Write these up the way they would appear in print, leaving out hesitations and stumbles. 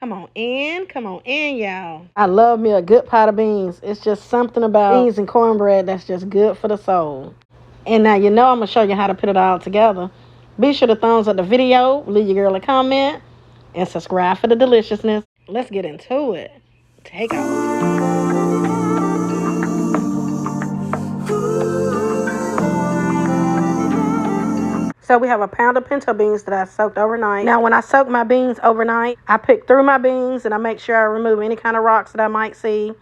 Come on in, y'all. I love me a good pot of beans. It's just something about beans and cornbread that's just good for the soul. And now you know I'm going to show you how to put it all together. Be sure to thumbs up the video, leave your girl a comment, and subscribe for the deliciousness. Let's get into it. Take off. So we have a pound of pinto beans that I soaked overnight. Now, when I soak my beans overnight, I pick through my beans and I make sure I remove any kind of rocks that I might see.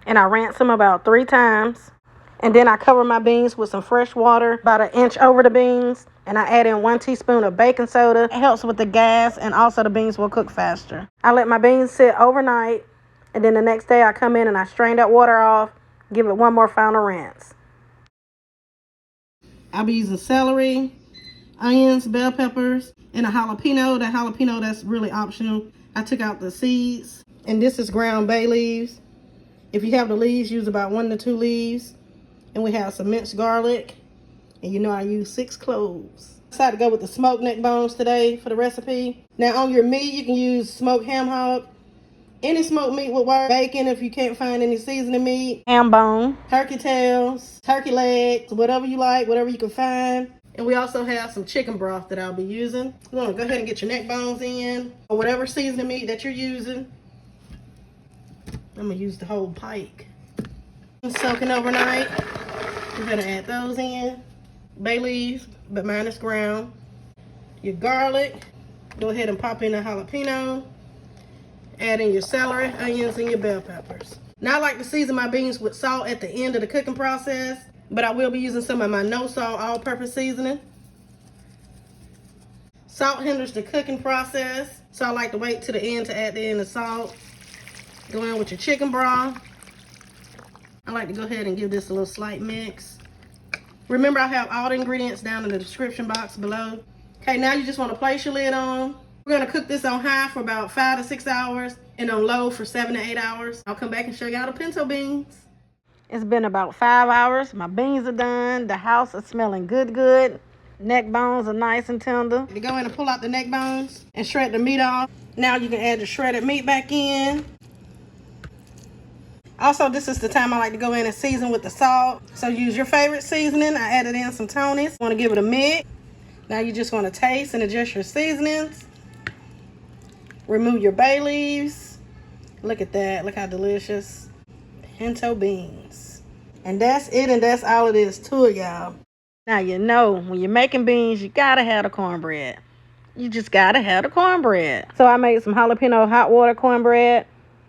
And I rinse them about 3 times. And then I cover my beans with some fresh water, about 1 inch over the beans. And I add in 1 teaspoon of baking soda. It helps with the gas, and also the beans will cook faster. I let my beans sit overnight. And then the next day I come in and I strain that water off, give it one more final rinse. I'll be using celery, onions, bell peppers, and a jalapeno. That jalapeno, that's really optional. I took out the seeds. And this is ground bay leaves. If you have the leaves, use about 1 to 2 leaves. And we have some minced garlic. And you know I use 6 cloves. I decided to go with the smoked neck bones today for the recipe. Now on your meat, you can use smoked ham hock. Any smoked meat will work. Bacon if you can't find any seasoning meat. Ham bone, turkey tails, turkey legs, whatever you like, whatever you can find. And we also have some chicken broth that I'll be using. You want to go ahead and get your neck bones in, or whatever seasoning meat that you're using. I'm going to use the whole pike. Soaking overnight. We're going to add those in. Bay leaves, but mine is ground. Your garlic. Go ahead and pop in a jalapeno. Add in your celery, onions, and your bell peppers. Now I like to season my beans with salt at the end of the cooking process, but I will be using some of my no salt all-purpose seasoning. Salt hinders the cooking process, so I like to wait to the end to add the salt. Go in with your chicken broth. I like to go ahead and give this a little slight mix. Remember, I have all the ingredients down in the description box below. Okay, now you just want to place your lid on. We're going to cook this on high for about 5 to 6 hours and on low for 7 to 8 hours. I'll come back and show y'all the pinto beans. It's been about 5 hours. My beans are done. The house is smelling good. Neck bones are nice and tender. You go in and pull out the neck bones and shred the meat off. Now you can add the shredded meat back in. Also, this is the time I like to go in and season with the salt. So use your favorite seasoning. I added in some Tony's. Want to give it a mix. Now you just want to taste and adjust your seasonings. Remove your bay leaves. Look at that. Look how delicious. Pinto beans. And that's it, and that's all it is to it, y'all. Now you know, when you're making beans, you gotta have the cornbread. You just gotta have the cornbread. So I made some jalapeno hot water cornbread.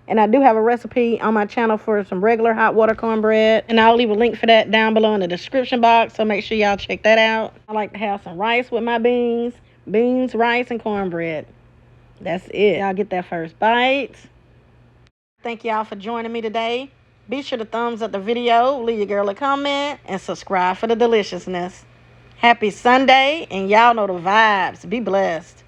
And I do have a recipe on my channel for some regular hot water cornbread. And I'll leave a link for that down below in the description box. So make sure y'all check that out. I like to have some rice with my beans. Beans, rice, and cornbread. That's it. Y'all get that first bite. Thank y'all for joining me today. Be sure to thumbs up the video, leave your girl a comment, and subscribe for the deliciousness. Happy Sunday, and y'all know the vibes. Be blessed.